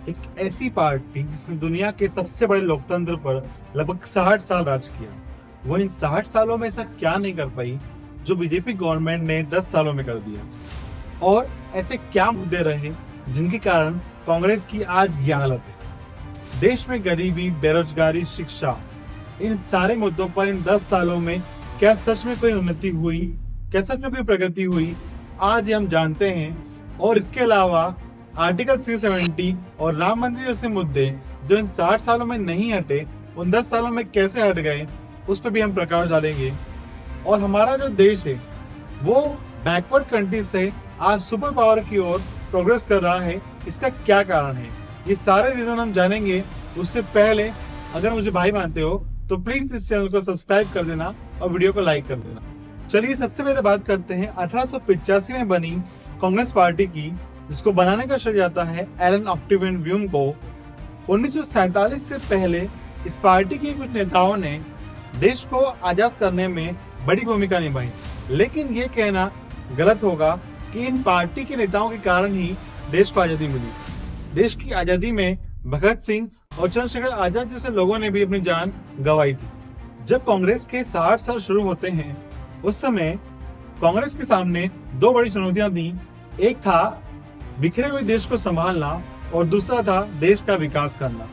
एक ऐसी पार्टी जिसने दुनिया के सबसे बड़े लोकतंत्र पर लगभग 60 साल राज किया, वो इन 60 सालों में ऐसा क्या नहीं कर पाई जो बीजेपी गवर्नमेंट ने 10 सालों में कर दिया। और ऐसे क्या मुद्दे रहे जिनके कारण कांग्रेस की आज ये हालत है। देश में गरीबी, बेरोजगारी, शिक्षा, इन सारे मुद्दों पर इन 10 सालों में क्या सच में कोई उन्नति हुई, क्या सच में कोई प्रगति हुई, आज हम जानते हैं। और इसके अलावा आर्टिकल 370 और राम मंदिर जैसे मुद्दे जो इन 60 सालों में नहीं हटे, उन 10 सालों में कैसे हट गए, उस पर भी हम प्रकाश डालेंगे। और हमारा जो देश है वो बैकवर्ड कंट्री से आज सुपर पावर की ओर प्रोग्रेस कर रहा है, इसका क्या कारण है, ये सारे रीजन हम जानेंगे। उससे पहले अगर मुझे भाई मानते हो तो प्लीज इस चैनल को सब्सक्राइब कर देना और वीडियो को लाइक कर देना। चलिए सबसे पहले बात करते हैं 1885 में बनी कांग्रेस पार्टी की, जिसको बनाने का श्रेय जाता है एलन ऑक्टेवियन व्यूम को। 1947 से पहले इस पार्टी के कुछ नेताओं ने देश को आजाद करने में बड़ी भूमिका निभाई, लेकिन ये कहना गलत होगा कि इन पार्टी के नेताओं के कारण ही देश को आजादी मिली। देश की आजादी में भगत सिंह और चंद्रशेखर आजाद जैसे लोगों ने भी अपनी जान गंवाई थी। जब कांग्रेस के 60 साल शुरू होते हैं, उस समय कांग्रेस के सामने दो बड़ी चुनौतियां थी। एक था बिखरे हुए देश को संभालना और दूसरा था देश का विकास करना।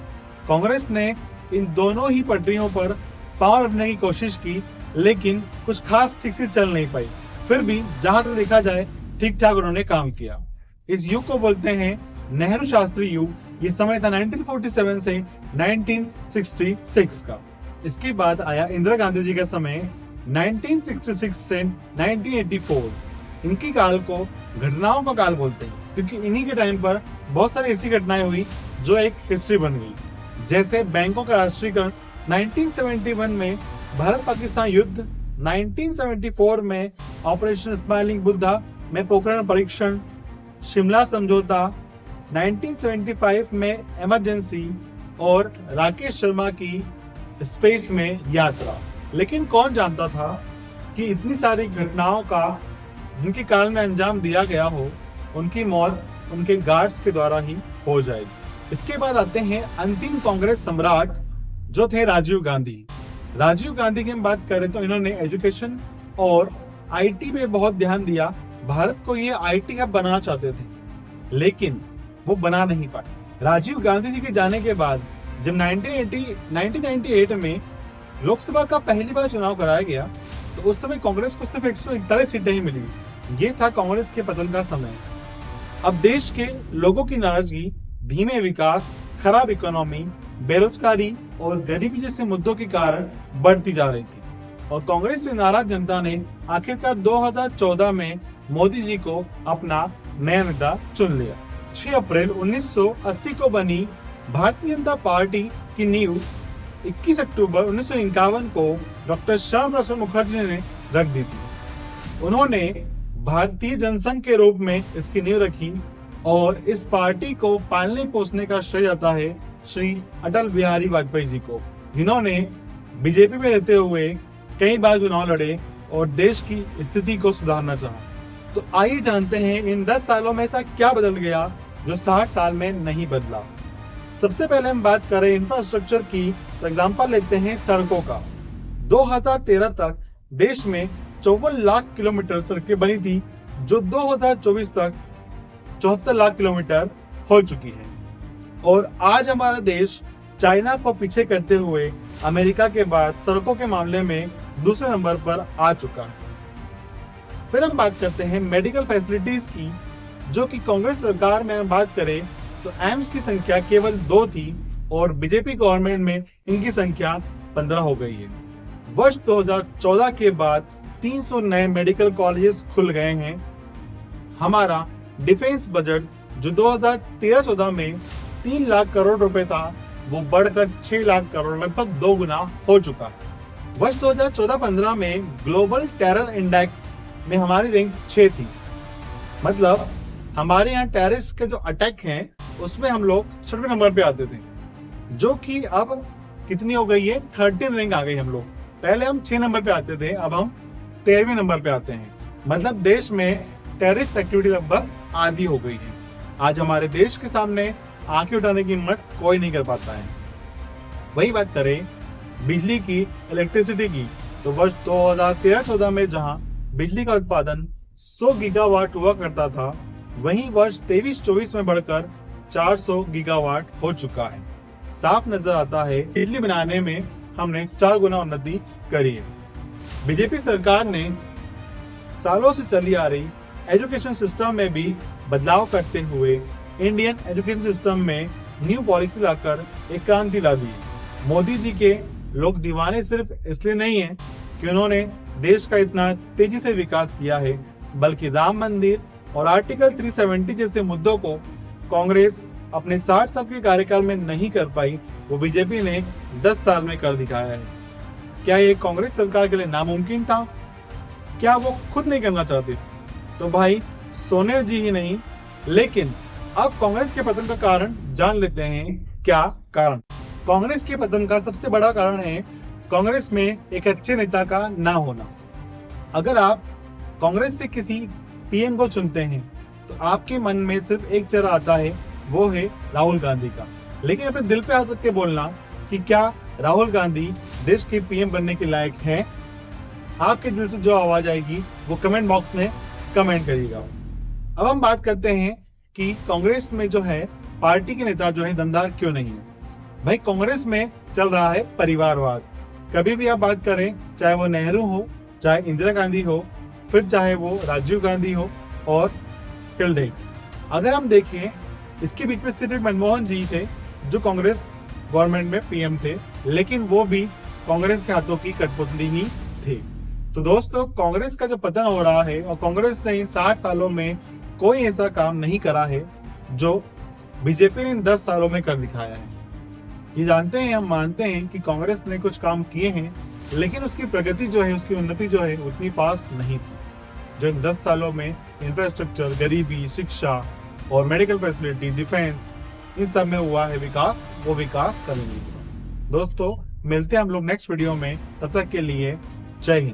कांग्रेस ने इन दोनों ही पटरियों पर पांव रखने की कोशिश की, लेकिन कुछ खास ठीक से चल नहीं पाई। फिर भी जहां तक देखा जाए ठीक ठाक उन्होंने काम किया। इस युग को बोलते हैं नेहरू शास्त्री युग। ये समय था 1947 से 1966 का। इसके बाद आया इंदिरा गांधी जी का समय 1966 से 1984। इनकी काल को घटनाओं का काल बोलते हैं, क्योंकि इन्हीं के टाइम पर बहुत सारी ऐसी घटनाएं हुई जो एक हिस्ट्री बन गई। जैसे बैंकों का राष्ट्रीयकरण 1971 में, भारत पाकिस्तान युद्ध 1974 में, ऑपरेशन स्माइलिंग बुद्धा में पोखरण परीक्षण, शिमला समझौता 1975 में, इमरजेंसी और राकेश शर्मा की स्पेस में यात्रा। लेकिन कौन जानता था कि इतनी सारी घटनाओं का जिनके काल में अंजाम दिया गया हो, उनकी मौत उनके गार्ड्स के द्वारा ही हो जाएगी। इसके बाद आते हैं अंतिम कांग्रेस सम्राट जो थे राजीव गांधी। राजीव गांधी की हम बात करें तो इन्होंने एजुकेशन और आईटी पे बहुत ध्यान दिया। भारत को ये आईटी हब बनाना चाहते थे, लेकिन वो बना नहीं पाए। राजीव गांधी जी के जाने के बाद जब 1998 में लोकसभा का पहली बार चुनाव कराया गया, तो उस समय कांग्रेस को सिर्फ 141 सीटें ही मिली। ये था कांग्रेस के पतन का समय। अब देश के लोगों की नाराजगी, धीमे विकास, खराब इकोनॉमी, बेरोजगारी और गरीबी जैसे मुद्दों के कारण बढ़ती जा रही थी, और कांग्रेस से नाराज जनता ने आखिरकार 2014 में मोदी जी को अपना नया नेता चुन लिया। 6 अप्रैल 1980 को बनी भारतीय जनता पार्टी की नींव 21 अक्टूबर 1951 को डॉक्टर श्यामा प्रसाद मुखर्जी ने रख दी थी। उन्होंने भारतीय जनसंघ के रूप में इसकी नींव रखी, और इस पार्टी को पालने पोसने का श्रेय जाता है श्री अटल बिहारी वाजपेयी जी को, जिन्होंने बीजेपी में रहते हुए कई बार चुनाव लड़े और देश की स्थिति को सुधारना चाहा। तो आइए जानते हैं इन 10 सालों में ऐसा क्या बदल गया जो 60 साल में नहीं बदला। सबसे पहले हम बात करें इंफ्रास्ट्रक्चर की, तो एग्जांपल लेते हैं सड़कों का। 2013 तक देश में 54 लाख किलोमीटर सड़कें बनी थी, जो 2024 तक 74 लाख किलोमीटर हो चुकी है। और आज हमारा देश चाइना को पीछे करते हुए अमेरिका के बाद सड़कों के मामले में दूसरे नंबर पर आ चुका है। फिर हम बात करते हैं मेडिकल फैसिलिटीज की, जो कि कांग्रेस सरकार में बात करें तो एम्स की संख्या केवल 2 थी, और बीजेपी गवर्नमेंट में इनकी संख्या 15 हो गई है। वर्ष 2014 के बाद 300 नए मेडिकल कॉलेजेस खुल गए हैं। हमारा डिफेंस बजट जो 2013-14 में 3 लाख करोड़ रुपए था, वो बढ़कर 6 लाख करोड़, लगभग 2 गुना हो चुका है। वर्ष 2014-15 में ग्लोबल टेरर इंडेक्स में हमारी रैंक 6 थी। मतलब हमारे यहाँ टेररिस्ट के जो अटैक हैं उसमें हम लोग 6वें नंबर पे आते थे, जो कि अब कितनी हो गई है, 13 रैंक आ गई हम लोग। पहले हम 6 नंबर पे आते थे, अब हम 13वें नंबर पे आते हैं। मतलब देश में टेररिस्ट एक्टिविटी लगभग आधी हो गई है। आज हमारे देश के सामने आंखें उठाने की हिम्मत कोई नहीं कर पाता है। वही बात करें बिजली की, इलेक्ट्रिसिटी की, तो वर्ष 2013-14 में जहां बिजली का उत्पादन 100 गीगावाट हुआ करता था, वहीं वर्ष 23-24 में बढ़कर 400 गीगावाट हो चुका है। साफ नजर आता है बिजली बनाने में हमने 4 गुना उन्नति करी है। बीजेपी सरकार ने सालों से चली आ रही एजुकेशन सिस्टम में भी बदलाव करते हुए इंडियन एजुकेशन सिस्टम में न्यू पॉलिसी लाकर एक क्रांति ला दी। मोदी जी के लोग दीवाने सिर्फ इसलिए नहीं है कि उन्होंने देश का इतना तेजी से विकास किया है, बल्कि राम मंदिर और आर्टिकल 370 जैसे मुद्दों को कांग्रेस अपने 60 साल के कार्यकाल में नहीं कर पाई, वो बीजेपी ने 10 साल में कर दिखाया है। क्या ये कांग्रेस सरकार के लिए नामुमकिन था? क्या वो खुद नहीं करना चाहती थी? तो भाई सोनिया जी ही नहीं, लेकिन अब कांग्रेस के पतन का कारण जान लेते हैं। क्या कारण? कांग्रेस के पतन का सबसे बड़ा कारण है कांग्रेस में एक अच्छे नेता का ना होना। अगर आप कांग्रेस से किसी पीएम को चुनते हैं तो आपके मन में सिर्फ एक चेहरा आता है, वो है राहुल गांधी का। लेकिन अपने दिल पे हाथ रख के बोलना कि क्या राहुल गांधी देश के पीएम बनने के लायक हैं? आपके दिल से जो आवाज आएगी वो कमेंट बॉक्स में कमेंट करिएगा। अब हम बात करते हैं कि कांग्रेस में जो है पार्टी के नेता जो है दमदार क्यों नहीं है। भाई कांग्रेस में चल रहा है परिवारवाद। कभी भी आप बात करें, चाहे वो नेहरू हो, चाहे इंदिरा गांधी हो, फिर चाहे वो राजीव गांधी हो और टिल डेट। अगर हम देखें, इसके बीच में सिर्फ मनमोहन जी थे जो कांग्रेस गवर्नमेंट में पीएम थे, लेकिन वो भी कांग्रेस के हाथों की कठपुतली ही थे। तो दोस्तों, कांग्रेस का जो पतन हो रहा है, और कांग्रेस ने 60 सालों में कोई ऐसा काम नहीं करा है जो बीजेपी ने इन 10 सालों में कर दिखाया है। ये जानते हैं, हम मानते हैं कि कांग्रेस ने कुछ काम किए हैं, लेकिन उसकी प्रगति जो है, उसकी उन्नति जो है उतनी फास्ट नहीं थी। जो इन 10 सालों में इंफ्रास्ट्रक्चर, गरीबी, शिक्षा और मेडिकल फैसिलिटी, डिफेंस, इन सब में हुआ है विकास, वो विकास कभी नहीं हुआ। दोस्तों, मिलते हैं हम लोग नेक्स्ट वीडियो में। तब तक के लिए जय हिंद।